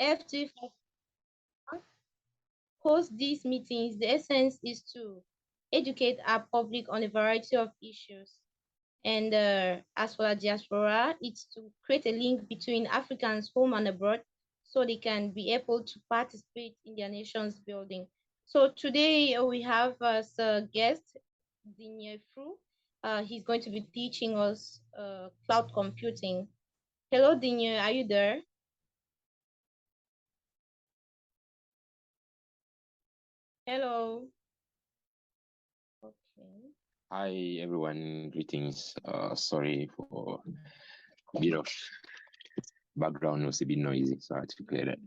F2 host these meetings. The essence is to educate our public on a variety of issues. And as for the diaspora, it's to create a link between Africans home and abroad so they can be able to participate in their nation's building. So today we have as a guest, Digne Fru. He's going to be teaching us cloud computing. Hello, Digne, are you there? Hello. Okay. Hi everyone, greetings. Sorry for a bit of background was a bit noisy, so I had to clear that.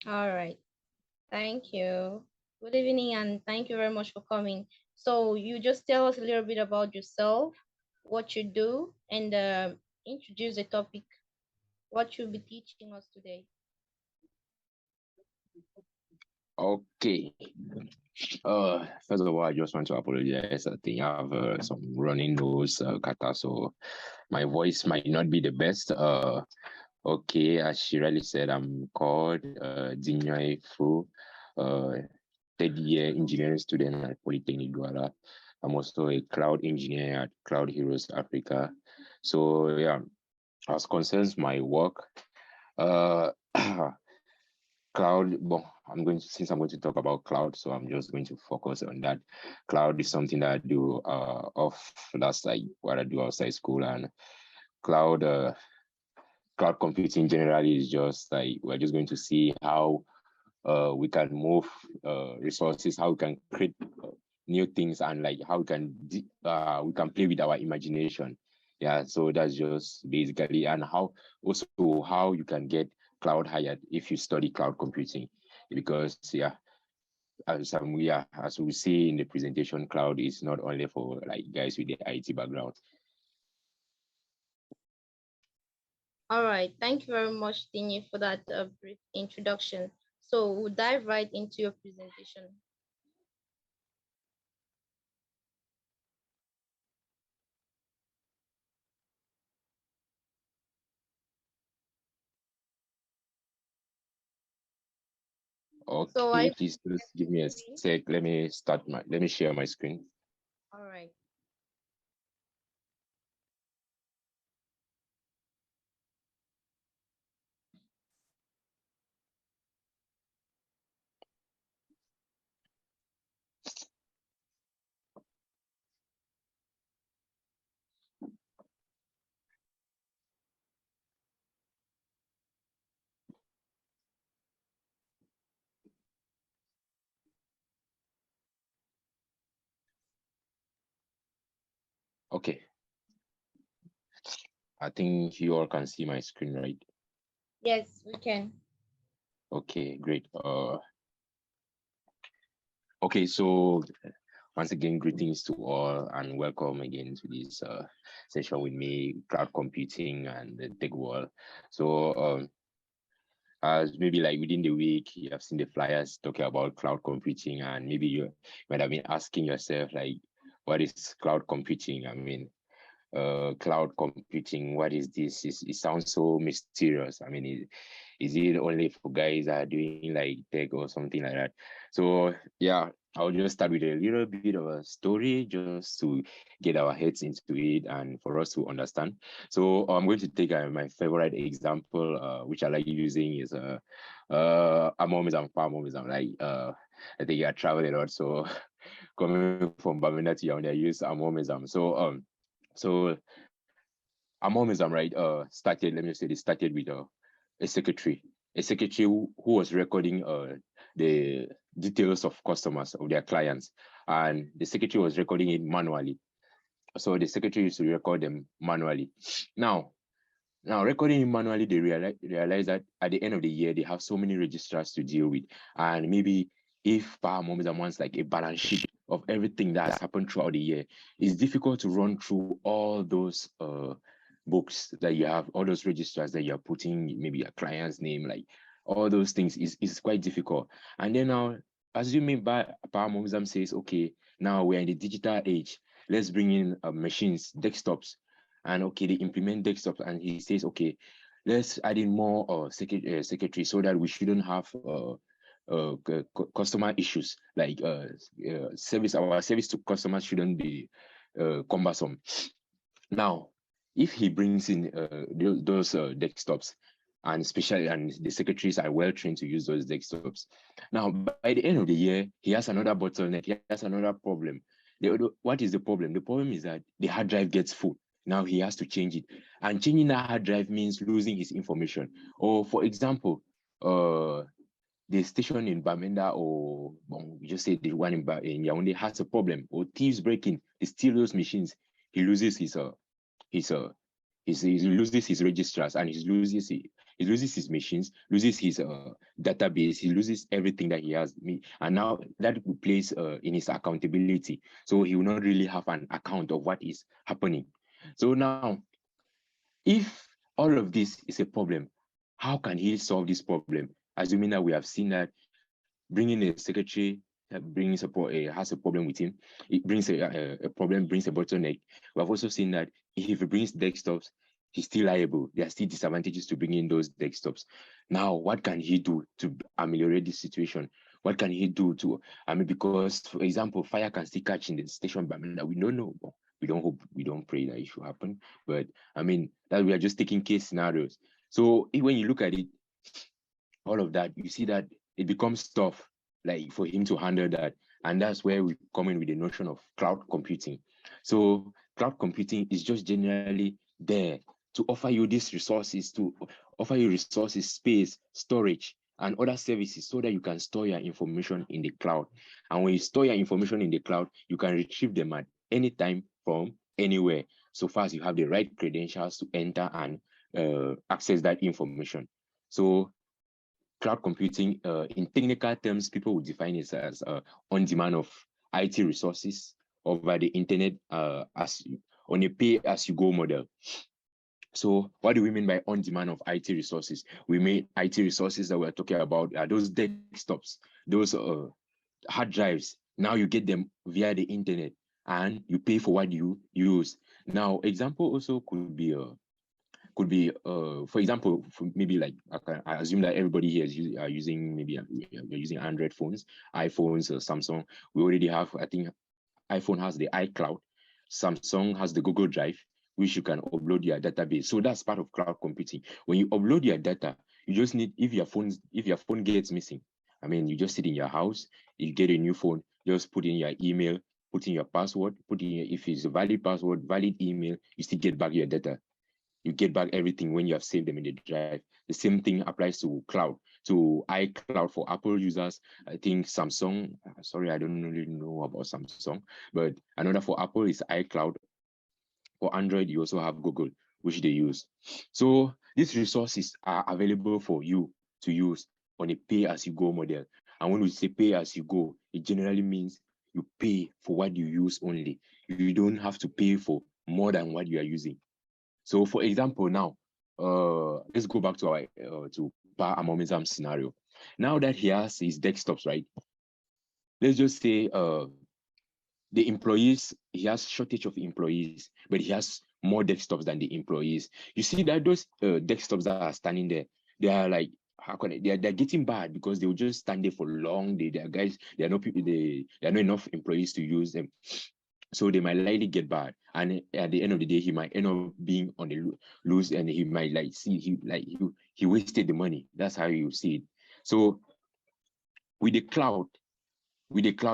All right. Thank you. Good evening, and thank you very much for coming. So you just tell us a little bit about yourself, what you do, and introduce the topic, what you'll be teaching us today. Okay. First of all, I just want to apologize. I think I have some running nose, kata, so my voice might not be the best. Okay, as she really said, I'm called Digne Fru, third year engineering student at Polytechnic Douala. I'm also a cloud engineer at Cloud Heroes Africa. So yeah, as concerns my work, uh, cloud. Well, since I'm going to talk about cloud, so I'm just going to focus on that. Cloud is something that I do off. That's like what I do outside school, and cloud. Cloud computing generally is just like we're just going to see how we can move resources, how we can create new things, and like how we can play with our imagination. Yeah, so that's just basically, and how also how you can get cloud hired if you study cloud computing, because yeah, as we see in the presentation, cloud is not only for like guys with the IT background. All right. Thank you very much, Tini, for that brief introduction. So we'll dive right into your presentation. Okay, please just give me a sec. Let me share my screen. All right. Okay. I think you all can see my screen, right? Yes, we can. Okay, great. Okay, so once again, greetings to all and welcome again to this session with me, cloud computing and the tech world. So as maybe like within the week, you have seen the flyers talking about cloud computing, and maybe you might have been asking yourself like, what is cloud computing? I mean, cloud computing, what is this? It sounds so mysterious. I mean, is it only for guys that are doing like tech or something like that? So yeah, I'll just start with a little bit of a story just to get our heads into it and for us to understand. So I'm going to take my favorite example, which I like using is amomism, farmomism. Like I think I travel a lot, so coming from Bamenda to Yaoundé, I use amomism. So amomism, right? Started. Let me say, it started with a secretary, who was recording the details of customers of their clients, and the secretary was recording it manually. So the secretary used to record them manually. Now, recording it manually, they realize that at the end of the year they have so many registrars to deal with, and maybe if Amomism wants like a balance sheet of everything that has happened throughout the year, it's difficult to run through all those books that you have, all those registers that you're putting, maybe your client's name, like all those things is quite difficult. And then now, assuming Momism says, okay, now we're in the digital age, let's bring in machines, desktops, and okay, they implement desktops, and he says, okay, let's add in more secretaries so that we shouldn't have customer issues like our service to customers shouldn't be cumbersome. Now, if he brings in those desktops, and especially and the secretaries are well trained to use those desktops, now by the end of the year, he has another bottleneck, he has another problem. What is the problem? The problem is that the hard drive gets full. Now he has to change it, and changing that hard drive means losing his information. Or for example, the station in Bamenda, or we just say the one in Yaoundé has a problem, or thieves break in, they steal those machines, he loses his he loses his registrars, and he loses his machines, loses his database, he loses everything that he has. And now that plays in his accountability. So he will not really have an account of what is happening. So now, if all of this is a problem, how can he solve this problem? Assuming that we have seen that bringing a secretary that has a problem with him, it brings a problem, brings a bottleneck. We have also seen that if he brings desktops, he's still liable. There are still disadvantages to bringing in those desktops. Now, what can he do to ameliorate this situation? What can he do to, because, for example, fire can still catch in the station, but that we don't know. We don't hope, we don't pray that it should happen. But that we are just taking case scenarios. So when you look at it, all of that, you see that it becomes tough, like for him to handle that. And that's where we come in with the notion of cloud computing. So cloud computing is just generally there to offer you these resources, space, storage, and other services so that you can store your information in the cloud. And when you store your information in the cloud, you can retrieve them at any time from anywhere, so far as you have the right credentials to enter and access that information. So cloud computing, in technical terms, people would define it as on demand of IT resources over the internet on a pay-as-you-go model. So what do we mean by on demand of IT resources? We mean IT resources that we're talking about are those desktops, those hard drives. Now you get them via the internet and you pay for what you use. Now, example also could be, for example, maybe like I assume that everybody here is using, maybe you're using Android phones, iPhones, or Samsung. We already have, I think iPhone has the iCloud, Samsung has the Google Drive, which you can upload your database. So that's part of cloud computing. When you upload your data, you just need, if your phone gets missing, you just sit in your house, you get a new phone, just put in your email, put in your password, if it's a valid password, valid email, you still get back your data. You get back everything when you have saved them in the drive. The same thing applies to cloud, to iCloud for Apple users. I think Samsung, sorry, I don't really know about Samsung, but another for Apple is iCloud. For Android, you also have Google, which they use. So these resources are available for you to use on a pay-as-you-go model. And when we say pay-as-you-go, it generally means you pay for what you use only. You don't have to pay for more than what you are using. So, for example, now, let's go back to our Per Amomizam scenario. Now that he has his desktops, right? Let's just say the employees, he has shortage of employees, but he has more desktops than the employees. You see that those desktops that are standing there, they are like, how can they're getting bad because they will just stand there for long. They are guys, there are no people, there are not enough employees to use them. So they might likely get bad, and at the end of the day, he might end up being on the loose, and he might he wasted the money. That's how you see it. So with the cloud,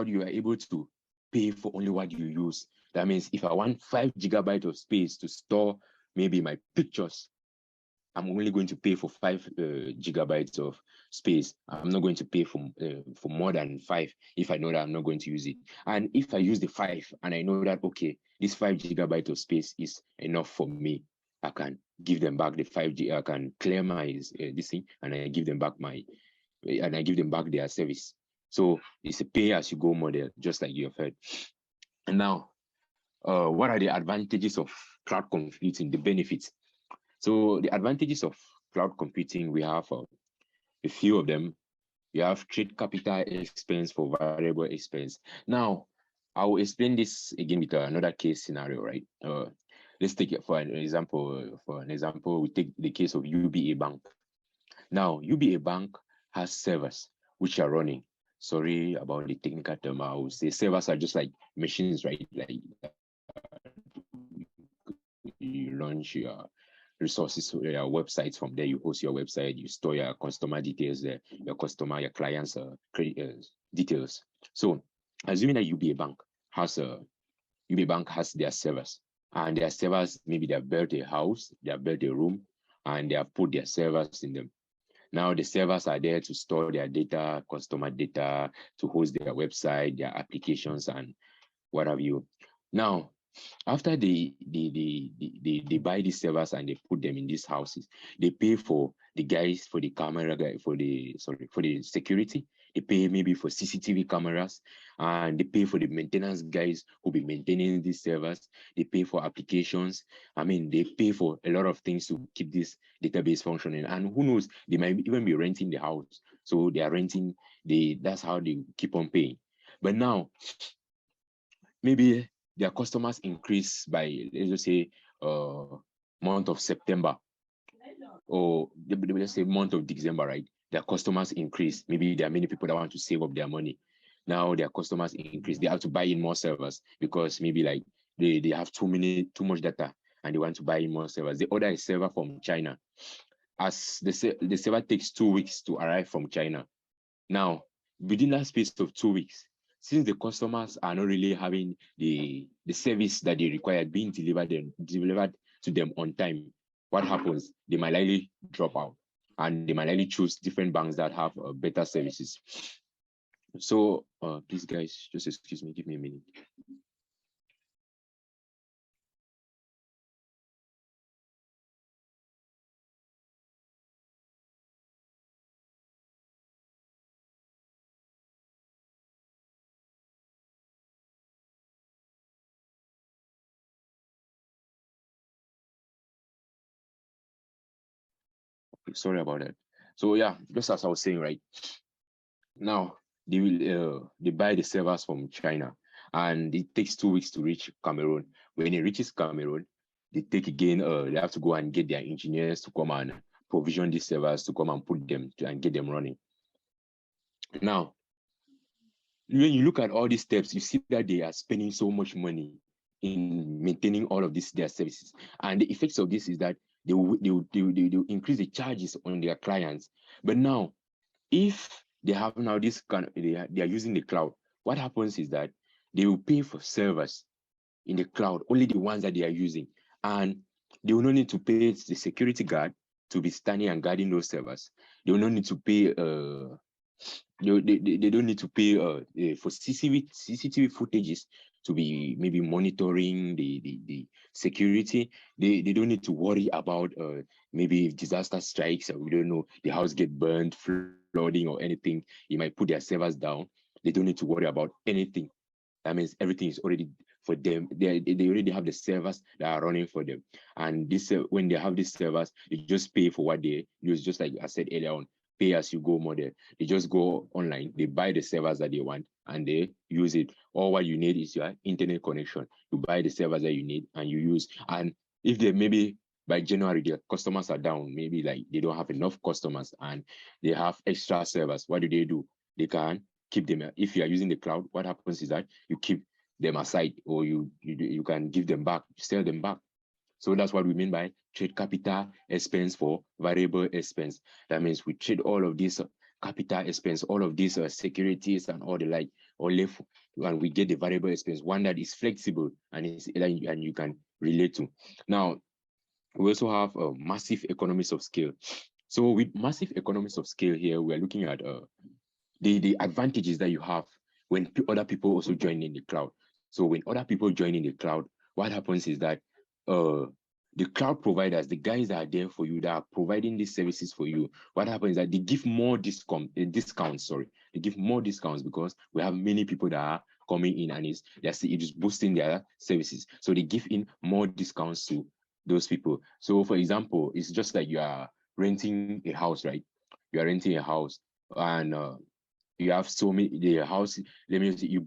you are able to pay for only what you use. That means if I want 5 gigabytes of space to store maybe my pictures, I'm only going to pay for 5 gigabytes of space. I'm not going to pay for more than 5 if I know that I'm not going to use it. And if I use the 5 and I know that, okay, this 5 gigabytes of space is enough for me, I can give them back the 5G. I can clear my this thing, and I give them back their service. So it's a pay-as-you-go model, just like you have heard. And now, what are the advantages of cloud computing, the benefits? So the advantages of cloud computing, we have a few of them. You have trade capital expense for variable expense. Now, I will explain this again with another case scenario, right? let's take it for an example. We take the case of UBA Bank. Now, UBA Bank has servers which are running. Sorry about the technical term. I would say servers are just like machines, right? Like you launch your resources, your websites from there. You host your website. You store your customer details there, your clients' details. So, assuming that UBA Bank has their servers, and their servers, maybe they have built a house, they have built a room, and they have put their servers in them. Now the servers are there to store their data, customer data, to host their website, their applications, and what have you. Now, after they buy these servers and they put them in these houses, they pay for the guys, for the camera guy, for the security. They pay maybe for CCTV cameras, and they pay for the maintenance guys who be maintaining these servers. They pay for applications. I mean, they pay for a lot of things to keep this database functioning. And who knows, they might even be renting the house. So they are renting that's how they keep on paying. But now, maybe their customers increase by, let's just say, month of September, or let's say month of December, right? Their customers increase. Maybe there are many people that want to save up their money. Now their customers increase. They have to buy in more servers because maybe like they have too much data, and they want to buy in more servers. They order a server from China. As the server takes 2 weeks to arrive from China. Now, within that space of 2 weeks, since the customers are not really having the service that they require being delivered to them on time, what happens? They might likely drop out, and they might likely choose different banks that have better services. So please, guys, just excuse me, give me a minute. Sorry about that. So yeah, just as I was saying, right now they buy the servers from China, and it takes 2 weeks to reach Cameroon. When it reaches Cameroon, they take again. They have to go and get their engineers to come and provision these servers to come and put them and get them running. Now, when you look at all these steps, you see that they are spending so much money in maintaining all of their services, and the effects of this is that they will increase the charges on their clients. But now, if they have now this they are using the cloud, what happens is that they will pay for servers in the cloud, only the ones that they are using, and they will not need to pay the security guard to be standing and guarding those servers. They will not need to pay they don't need to pay for CCTV footages to be maybe monitoring the security. They don't need to worry about maybe if disaster strikes, or we don't know, the house get burned, flooding or anything, you might put their servers down. They don't need to worry about anything. That means everything is already for them. They already have the servers that are running for them. And this when they have these servers, you just pay for what they use, just like I said earlier on, pay as you go model. They just go online, they buy the servers that they want, and they use it. All what you need is your internet connection. You buy the servers that you need and you use. And if they maybe by January, their customers are down, maybe like they don't have enough customers and they have extra servers, what do? They can keep them. If you are using the cloud, what happens is that you keep them aside, or you can give them back, sell them back. So that's what we mean by trade capital expense for variable expense. That means we trade all of this capital expense, all of these securities and all the like, and we get the variable expense, one that is flexible and you can relate to. Now, we also have massive economies of scale. So with massive economies of scale here, we're looking at the advantages that you have when other people also join in the cloud. So when other people join in the cloud, what happens is that the cloud providers, the guys that are there for you, that are providing these services for you, what happens is that they give more discounts. They give more discounts because we have many people that are coming in, and it is boosting their services. So they give in more discounts to those people. So for example, it's just like you are renting a house, right? You are renting a house, and you have so many the house. Let me say you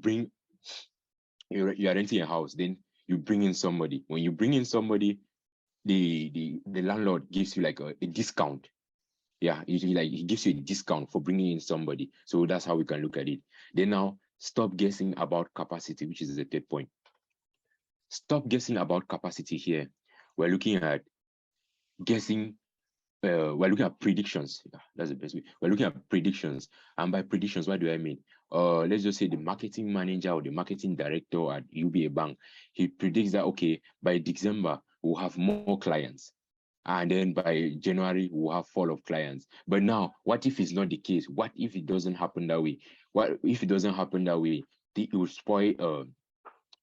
are renting a house, then you bring in somebody. When you bring in somebody, the landlord gives you like a discount. Yeah, usually like he gives you a discount for bringing in somebody. So that's how we can look at it. Then now stop guessing about capacity, which is the third point. Stop guessing about capacity here. We're looking at guessing. We're looking at predictions. Yeah, that's the best way. We're looking at predictions, and by predictions, what do I mean? Let's just say the marketing manager or the marketing director at UBA Bank, he predicts that okay, by December we'll have more clients, and then by January we'll have fall of clients. But now, what if it's not the case? What if it doesn't happen that way? What if it doesn't happen that way? It will spoil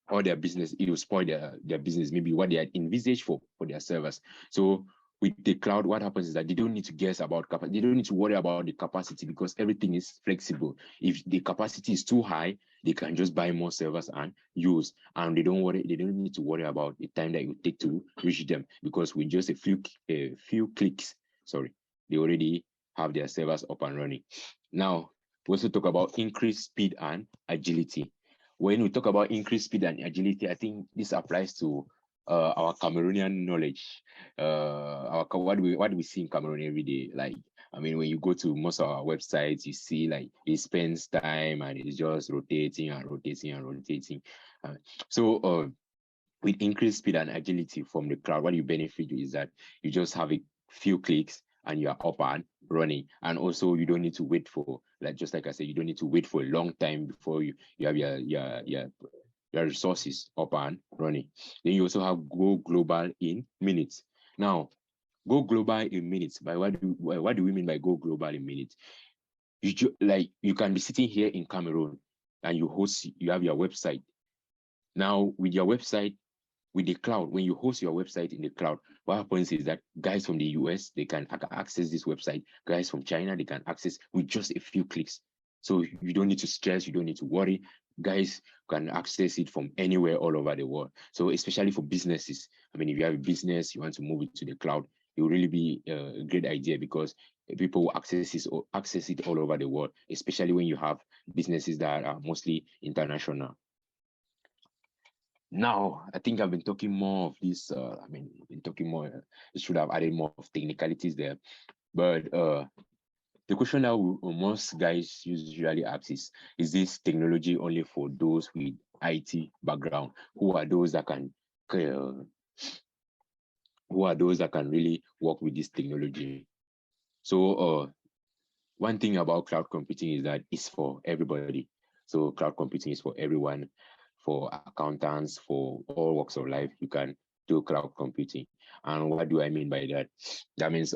all their business. It will spoil their business, maybe what they had envisaged for their servers. So with the cloud, what happens is that they don't need to guess about capacity. They don't need to worry about the capacity because everything is flexible. If the capacity is too high, they can just buy more servers and use. And they don't need to worry about the time that it would take to reach them, because with just a few clicks, sorry, they already have their servers up and running. Now, we also talk about increased speed and agility. When we talk about increased speed and agility, I think this applies to our Cameroonian knowledge. What do we see in Cameroon every day? Like, I mean, when you go to most of our websites, you see like it spends time and it's just rotating and rotating and rotating. So with increased speed and agility from the cloud, what you benefit is that you just have a few clicks and you are up and running. And also you don't need to wait for, like, just like I said, you don't need to wait for a long time before you have your resources up and running. Then you also have go global in minutes. Now, go global in minutes. By what do we mean by go global in minutes? You can be sitting here in Cameroon and you have your website. Now with your website, with the cloud, when you host your website in the cloud, what happens is that guys from the US, they can access this website. Guys from China, they can access with just a few clicks. So you don't need to stress, you don't need to worry. Guys can access it from anywhere all over the world. So especially for businesses, I mean, if you have a business, you want to move it to the cloud, it will really be a great idea, because people will access it all over the world, especially when you have businesses that are mostly international. Now, I think I've been talking more of this. Been talking more. I should have added more of technicalities there. But the question that most guys usually ask is this technology only for those with IT background? Who are those that can really work with this technology? So one thing about cloud computing is that it's for everybody. So cloud computing is for everyone, for accountants, for all walks of life. You can do cloud computing. And what do I mean by that? That means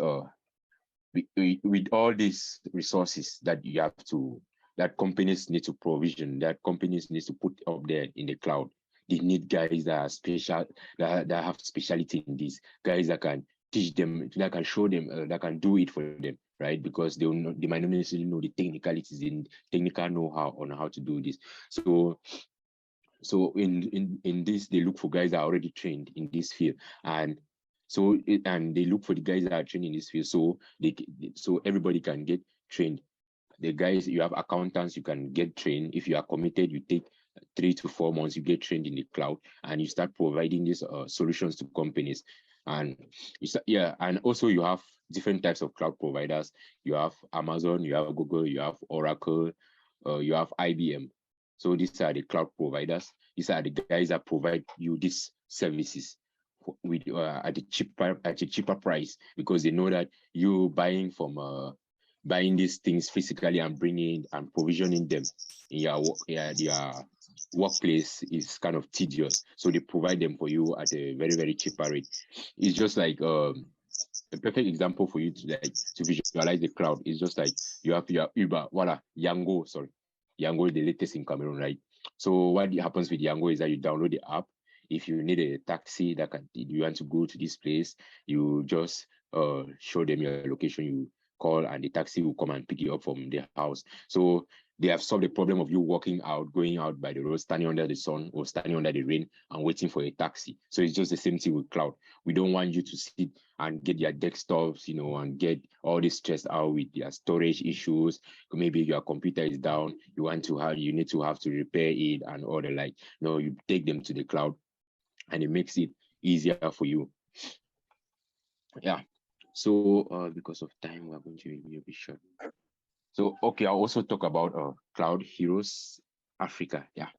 with all these resources that companies need to provision, that companies need to put up there in the cloud, they need guys that are special, that have specialty in this, guys that can teach them, that can show them, that can do it for them, right? Because they might not necessarily know the technicalities in technical know-how on how to do this. So in this, they look for guys that are already trained in this field, and they look for the guys that are trained in this field, so everybody can get trained. The guys, you have accountants, you can get trained. If you are committed, you take 3 to 4 months, you get trained in the cloud, and you start providing these solutions to companies. And and also you have different types of cloud providers. You have Amazon, you have Google, you have Oracle, you have IBM. So these are the cloud providers. These are the guys that provide you these services with at a cheaper price, because they know that you buying these things physically and bringing and provisioning them in their workplace is kind of tedious. So they provide them for you at a very, very cheaper rate. It's just like a perfect example for you to visualize the cloud. It's just like you have your Uber, Yango, sorry. Yango is the latest in Cameroon, right? So what happens with Yango is that you download the app. If you need a taxi you want to go to this place, you just show them your location, you call, and the taxi will come and pick you up from the house. So they have solved the problem of you going out by the road, standing under the sun or standing under the rain and waiting for a taxi. So it's just the same thing with cloud. We don't want you to sit and get your desktops, and get all this stressed out with your storage issues. Maybe your computer is down, you need to have to repair it and all the like. No, you take them to the cloud, and it makes it easier for you. Yeah. So because of time, we're going to be a bit short. So okay, I'll also talk about Cloud Heroes Africa. Yeah.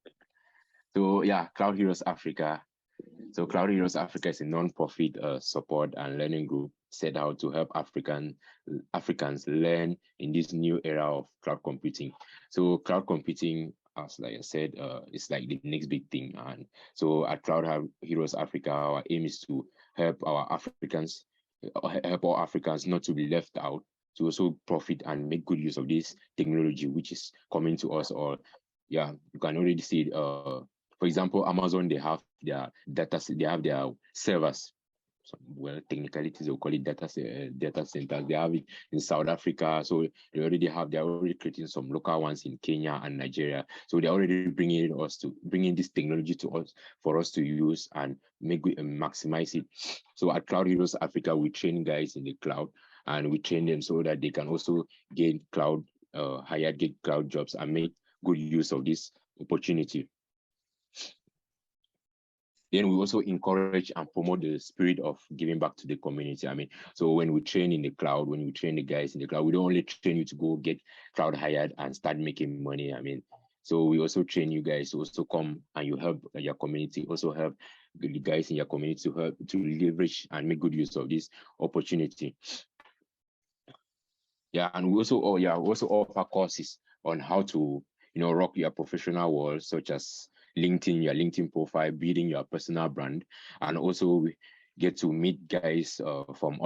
So yeah, Cloud Heroes Africa. So Cloud Heroes Africa is a non-profit support and learning group set out to help Africans learn in this new era of cloud computing. So cloud computing, as like I said, is like the next big thing. And so at Heroes Africa, our aim is to help our Africans, help all Africans not to be left out, to also profit and make good use of this technology which is coming to us all. Yeah, you can already see it. For example, Amazon, they have their data, they have their servers. So, well, technicalities, they'll call it data centers. They have it in South Africa. So they're already creating some local ones in Kenya and Nigeria. So they're already bringing this technology to us for us to use and maximize it. So at Cloud Heroes Africa, we train guys in the cloud, and we train them so that they can also get cloud jobs and make good use of this opportunity. Then we also encourage and promote the spirit of giving back to the community. I mean, so when we train in the cloud, when we train the guys in the cloud, we don't only train you to go get cloud hired and start making money. I mean, so we also train you guys to also come and you help your community, also help the guys in your community to help to leverage and make good use of this opportunity. Yeah, and we also offer courses on how to rock your professional world, such as LinkedIn, your LinkedIn profile, building your personal brand, and also we get to meet guys from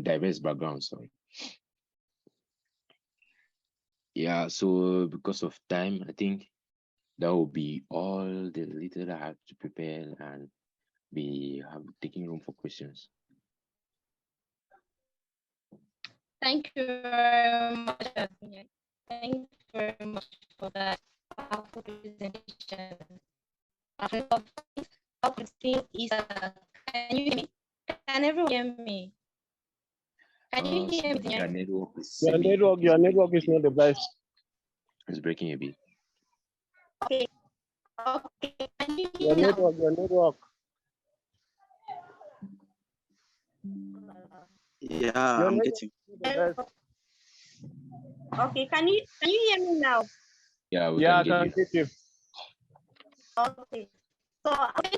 diverse backgrounds. Sorry. Yeah, so because of time, I think that will be all the little I have to prepare, and we have taking room for questions. Thank you very much, Adrian. Thank you very much for that powerful presentation. Is, can you hear me? Can everyone hear me? Can you hear me? Your network is not the best. It's breaking a bit. Okay. Okay. Can you hear me now? Your network. Yeah, I'm getting. Okay, can you hear me now? Yeah, I can get you. Okay. So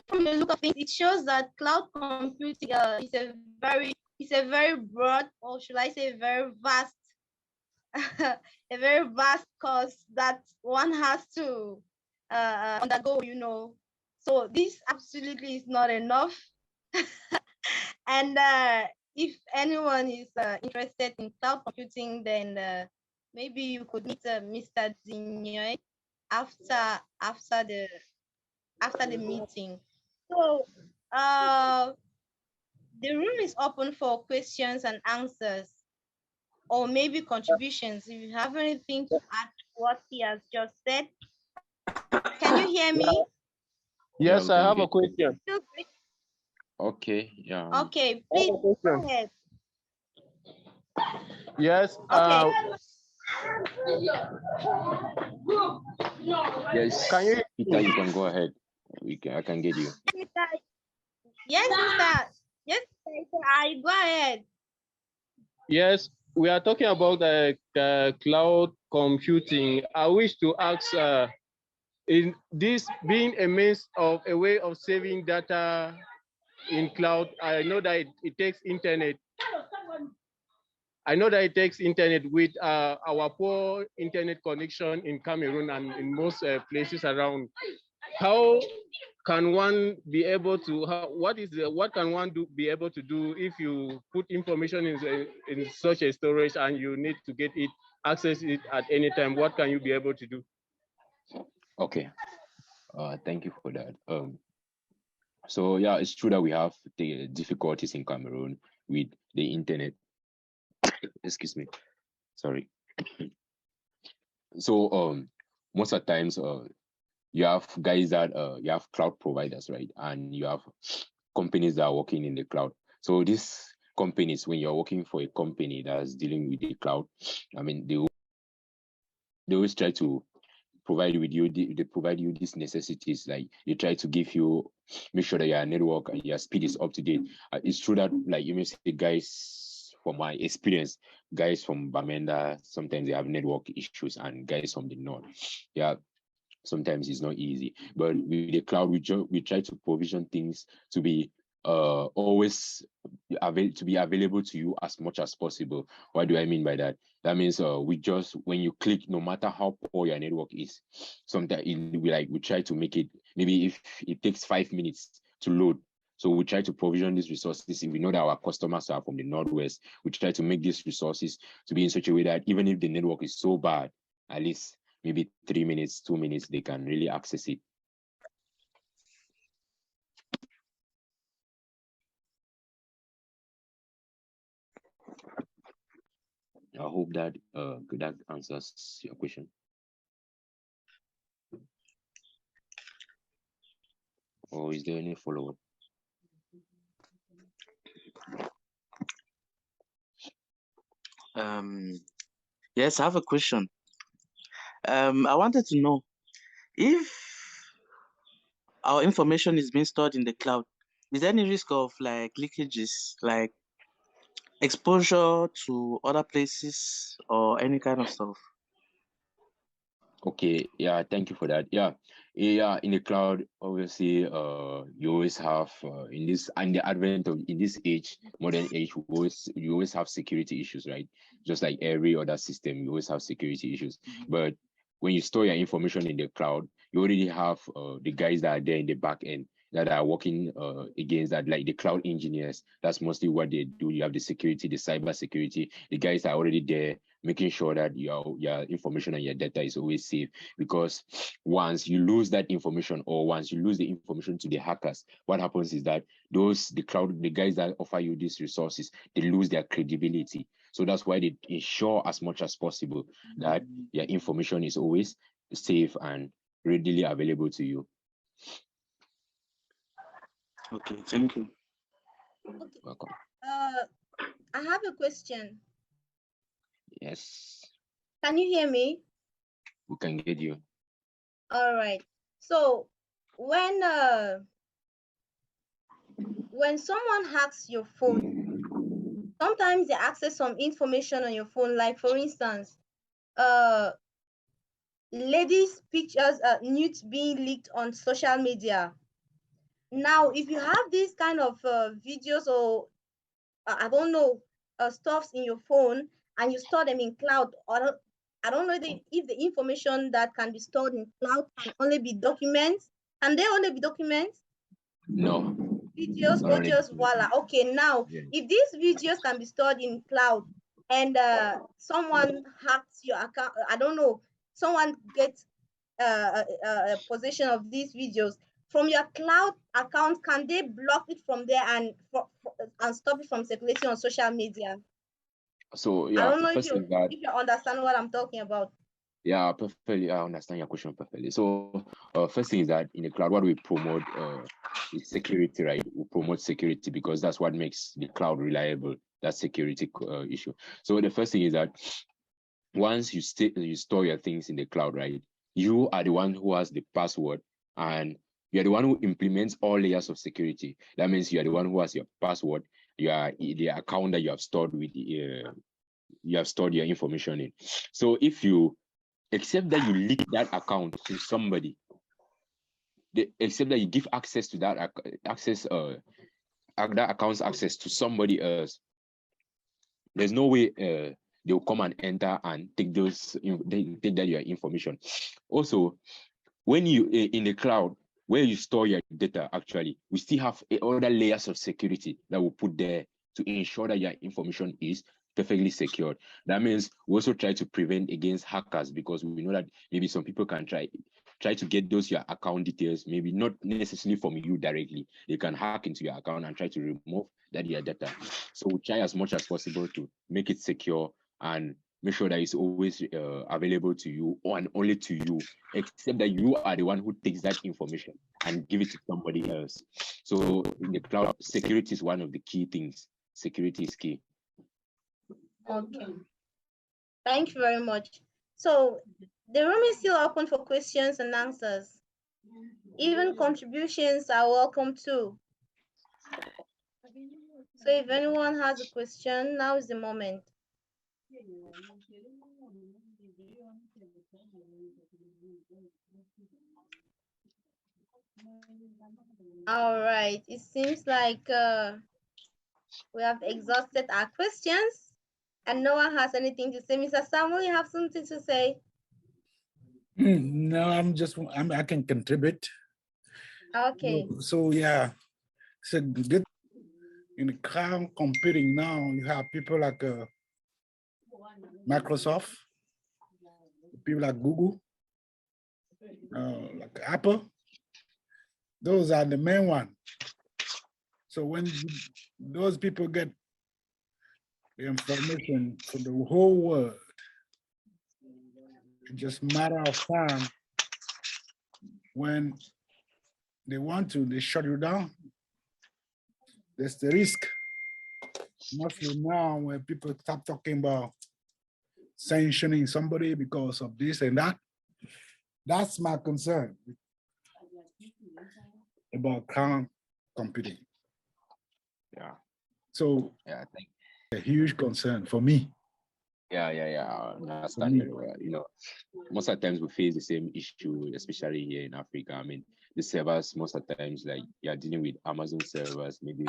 from the look of things, it shows that cloud computing is a very broad, or should I say very vast a very vast course that one has to undergo, So this absolutely is not enough. And if anyone is interested in cloud computing, then maybe you could meet Mr. Zinyoy after the meeting. So the room is open for questions and answers, or maybe contributions. If you have anything to add to what he has just said. Can you hear me? Yes, I have a question. Okay, yeah. Okay, please go ahead. Yes. Okay. Yes, Peter, you can go ahead. I can get you. Yes, Mr. Yes, I go ahead. Yes, we are talking about cloud computing. I wish to ask, in this being a way of saving data in cloud, I know that it takes internet. I know that it takes internet with our poor internet connection in Cameroon and in most places around. How can one be able to? What can one be able to do if you put information in such a storage and you need to get it, access it at any time? What can you be able to do? Okay, thank you for that. So yeah, it's true that we have the difficulties in Cameroon with the internet. Excuse me, sorry. So most of the times you have guys that you have cloud providers, right? And you have companies that are working in the cloud. So these companies, when you're working for a company that's dealing with the cloud, I mean, they always try to provide with you, they provide you these necessities. Like they try to make sure that your network and your speed is up to date. It's true that, like you may say, guys, from my experience, guys from Bamenda, sometimes they have network issues, and guys from the north, yeah, sometimes it's not easy. But with the cloud, we try to provision things to be always to be available to you as much as possible. What do I mean by that? That means when you click, no matter how poor your network is, sometimes we try to make it, maybe if it takes 5 minutes to load, so we try to provision these resources. If we know that our customers are from the Northwest, we try to make these resources to be in such a way that even if the network is so bad, at least maybe 3 minutes, 2 minutes, they can really access it. I hope that that answers your question. Or is there any follow-up? Yes, I have a question. I wanted to know if our information is being stored in the cloud, is there any risk of like leakages, like exposure to other places or any kind of stuff? Okay, yeah, thank you for that. Yeah, in the cloud, obviously, you always have in the advent of in this age, modern age, you always have security issues, right? Just like every other system, you always have security issues. But when you store your information in the cloud, you already have the guys that are there in the back end that are working against that, like the cloud engineers. That's mostly what they do. You have the security, the cyber security. The guys are already there, making sure that your information and your data is always safe. Because once you lose that information, or once you lose the information to the hackers, what happens is that the guys that offer you these resources, they lose their credibility. So that's why they ensure as much as possible that your information is always safe and readily available to you. Okay, thank you. Okay. Welcome. I have a question. Yes, Can you hear me? we can get you. All right. So when someone hacks your phone, sometimes they access some information on your phone, like for instance, ladies' pictures, nudes being leaked on social media. Now, if you have these kind of videos or I don't know, stuffs in your phone and you store them in cloud, or I don't know if the information that can be stored in cloud can only be documents. Can they only be documents? No. Videos, Not only audios, voila. Okay, now, yeah. if these videos can be stored in cloud and someone hacks your account, I don't know, someone gets possession of these videos from your cloud account, can they block it from there and stop it from circulating on social media? So I yeah, don't know first thing that if you understand what I'm talking about. yeah, perfectly. I understand your question perfectly. So, first thing is that in the cloud, what we promote is security, right? We promote security because that's what makes the cloud reliable. That security issue. So the first thing is that once you store your things in the cloud, right? You are the one who has the password, and you are the one who implements all layers of security. That means you are the one who has your password. You are the account that you have stored with. You have stored your information in. So if you except that you leak that account to somebody, except that you give access to that that account's access to somebody else, there's no way they'll come and enter and take take that your information. Also, when you in the cloud where you store your data, actually, we still have other layers of security that we put there to ensure that your information is perfectly secured. That means we also try to prevent against hackers, because we know that maybe some people can try to get those your account details, maybe not necessarily from you directly. They can hack into your account and try to remove that your data. So we try as much as possible to make it secure and make sure that it's always available to you, and only to you, except that you are the one who takes that information and give it to somebody else. So in the cloud, security is one of the key things. Security is key. Okay. Thank you very much. So the room is still open for questions and answers. Even contributions are welcome too. So if anyone has a question, now is the moment. All right, it seems like we have exhausted our questions and no one has anything to say. Mr. Samuel, you have something to say? No, I can contribute. Okay. So yeah, it's a good in cloud computing now. You have people like Microsoft, people like Google, like Apple. Those are the main one. So when those people get the information for the whole world, it's just a matter of time when they want to, they shut you down. There's the risk. Mostly now when people start talking about sanctioning somebody because of this and that, that's my concern about cloud computing. Yeah. So yeah, I think a huge concern for me. Yeah, I understand very well. You know, most of the times we face the same issue, especially here in Africa. I mean, the servers, most of the times, like you're dealing with Amazon servers, maybe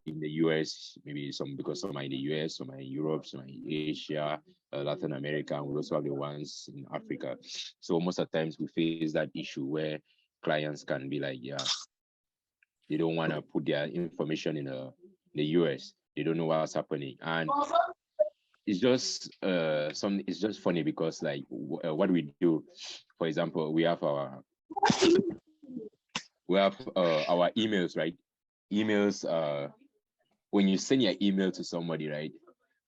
in the US, maybe some, because some are in the US, some are in Europe, some are in Asia, Latin America, and we also have the ones in Africa. So most of the times we face that issue where clients can be like, yeah, they don't want to put their information in the US. They don't know what's happening. And it's just it's just funny because like what we do, for example, we have our emails, right? Emails, when you send your email to somebody, right,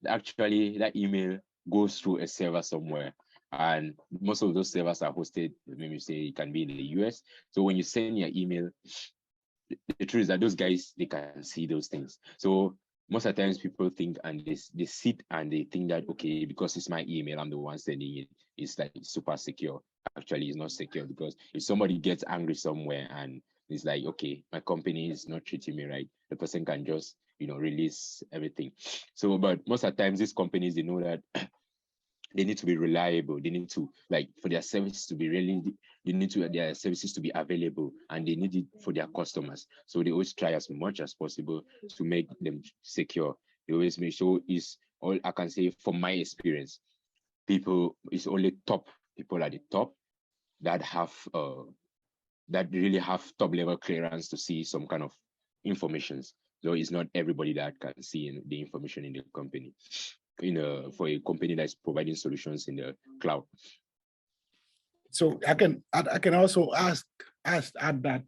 actually that email goes through a server somewhere, and most of those servers are hosted, maybe say it can be in the US. So when you send your email, the truth is that those guys, they can see those things. So most of the times people think, and they sit and they think that, okay, because it's my email, I'm the one sending it, it's like super secure. Actually, it's not secure, because if somebody gets angry somewhere and it's like, okay, my company is not treating me right, the person can just, release everything. So, but most of the times these companies, they know that they need to be reliable. They need to, like, for their services to be really, they need to their services to be available, and they need it for their customers. So they always try as much as possible to make them secure. They always make sure, is all I can say from my experience. People, it's only top people at the top that have that really have top level clearance to see some kind of informations. So it's not everybody that can see the information in the company, for a company that's providing solutions in the cloud. So I can also ask at that.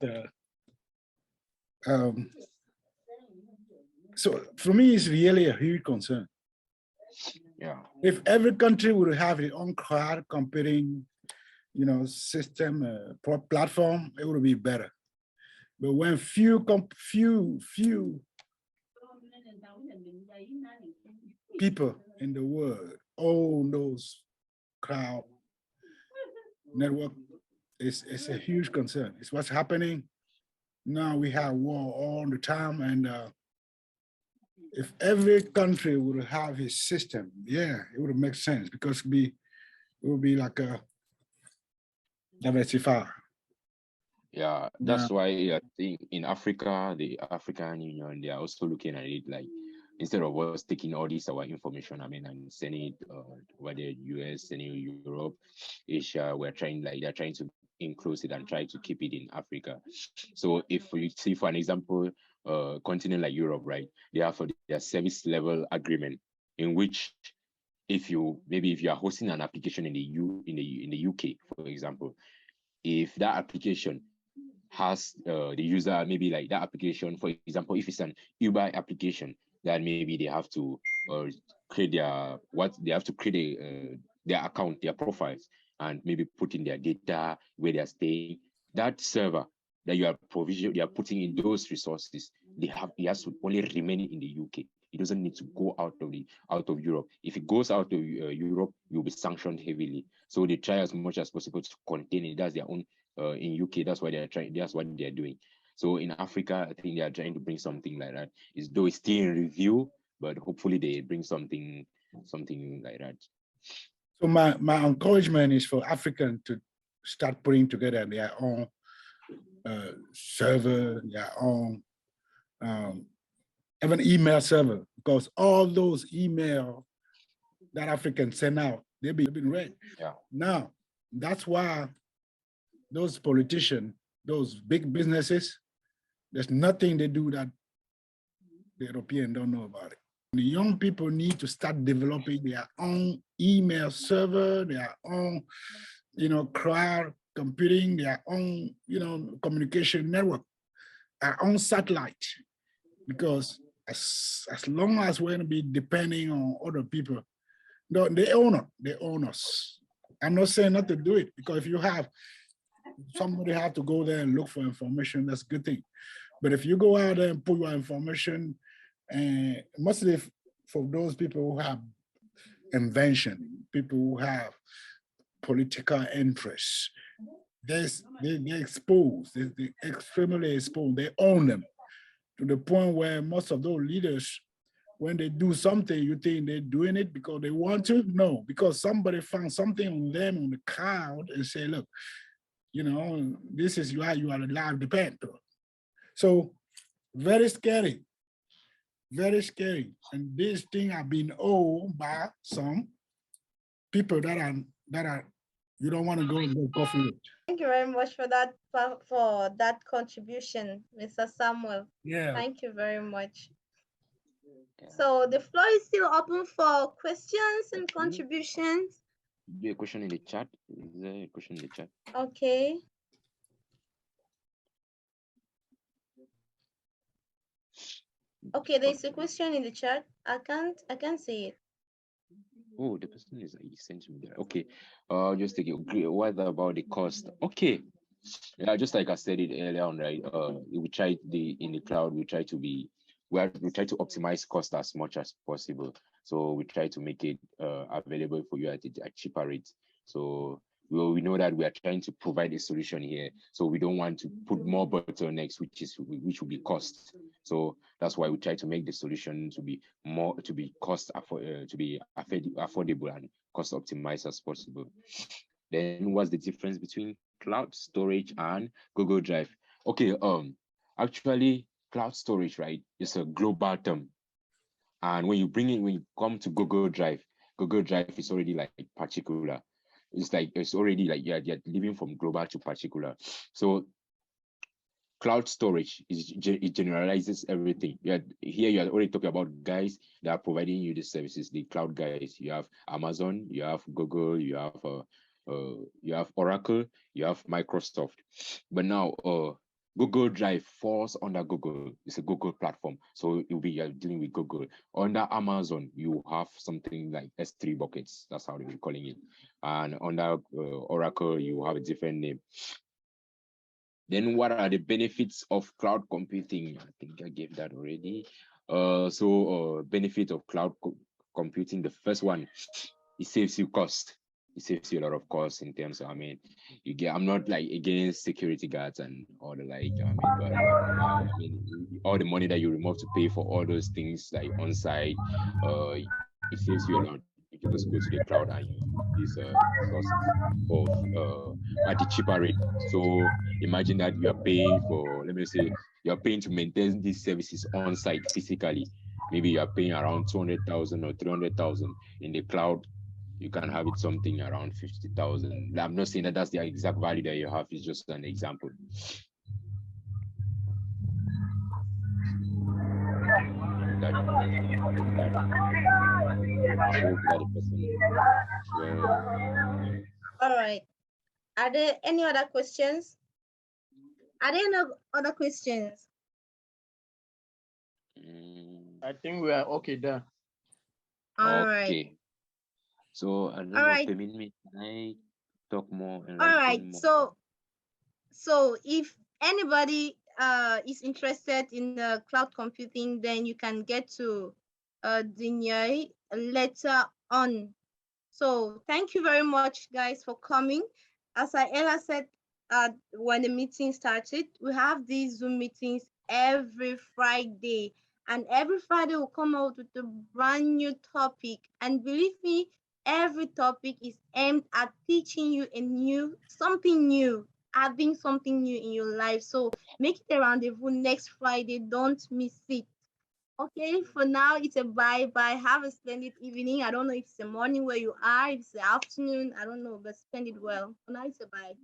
So for me, it's really a huge concern. Yeah. If every country would have its own cloud computing, system, platform, it would be better. But when few people in the world own those cloud network, it's a huge concern. It's what's happening now. We have war all the time, and if every country would have his system, yeah, it would make sense, because it would be like a diversified. Yeah, that's why I think in Africa, the African Union, they are also looking at it like, instead of us taking all this our information, I mean, and sending it over the US, sending Europe, Asia, they're trying to enclose it and try to keep it in Africa. So if we see, for an example, continent like Europe, right, they have their service level agreement, in which if you are hosting an application in the UK, for example, if that application has the user, maybe like that application, for example, if it's an Uber application, then maybe they have to create their account, their profiles, and maybe put in their data, where they're staying. That server that you are putting in those resources, he has to only remain in the UK. He doesn't need to go out of Europe. If he goes out of Europe, you'll be sanctioned heavily. So they try as much as possible to contain it. That's their own in UK. That's why they're trying. That's what they're doing. So in Africa, I think they are trying to bring something like that. Though it's still in review, but hopefully they bring something like that. So my encouragement is for Africans to start putting together their own server, their own even email server, because all those emails that Africans send out, they've been read. Yeah. Now, that's why those politicians, those big businesses, there's nothing they do that the Europeans don't know about it. The young people need to start developing their own email server, their own, cloud computing, their own, communication network, our own satellite, because as long as we're going to be depending on other people, they own us. I'm not saying not to do it, because if you have somebody have to go there and look for information, that's a good thing. But if you go out there and put your information, and mostly for those people who have invention, people who have political interests, they're exposed, they're extremely exposed, they own them, to the point where most of those leaders, when they do something, you think they're doing it because they want to? No, because somebody found something on them on the cloud and say, look, this is why you are a live depend. So very scary, very scary. And these things are being owned by some people that are you don't want to go and go coffee with. Thank you very much for that contribution, Mr. Samuel. Yeah. Thank you very much. So the floor is still open for questions and contributions. Is there a question in the chat? Is there a question in the chat? Okay. Okay, there's a question in the chat. I can't see it. Oh, the person is sent me there. Okay. Just take it. What about the cost? Okay. Yeah, just like I said it earlier on, right? We try in the cloud, we try to optimize cost as much as possible. So we try to make it available for you at a cheaper rate. So we know that we are trying to provide a solution here. So we don't want to put more bottlenecks, which will be cost. So that's why we try to make the solution to be affordable and cost optimized as possible. Then what's the difference between cloud storage and Google Drive? Okay, actually cloud storage, right, is a global term. And when you come to Google Drive is already like particular. It's already like you're living from global to particular. So cloud storage it generalizes everything. Here you are already talking about guys that are providing you the services, the cloud guys. You have Amazon, you have Google, you have Oracle, you have Microsoft. But now Google Drive falls under Google. It's a Google platform, so you're dealing with Google. Under Amazon, you have something like S3 buckets. That's how they're calling it. And under Oracle, you have a different name. Then what are the benefits of cloud computing? I think I gave that already. Benefit of cloud computing, the first one, it saves you cost. It saves you a lot of cost in terms of, I'm not like against security guards and all the like, but all the money that you remove to pay for all those things like on site, it saves you a lot. You can just go to the cloud and use sources at a cheaper rate. So imagine that you are paying for, let me say, you are paying to maintain these services on site physically. Maybe you are paying around 200,000 or 300,000. In the cloud, you can have it something around 50,000. I'm not saying that that's the exact value that you have. It's just an example. All right. Are there any other questions? Are there no other questions? I think we are okay there. All right. So I don't know, permit me, can I talk more? All right. So if anybody is interested in cloud computing, then you can get to Dinyai later on. So thank you very much, guys, for coming. As I earlier said, when the meeting started, we have these Zoom meetings every Friday, and every Friday we'll come out with a brand new topic. And believe me, every topic is aimed at teaching you something new, adding something new in your life. So make it a rendezvous next Friday. Don't miss it. Okay, for now it's a bye bye. Have a splendid evening. I don't know if it's the morning where you are, if it's the afternoon, I don't know, but spend it well. For now it's a bye.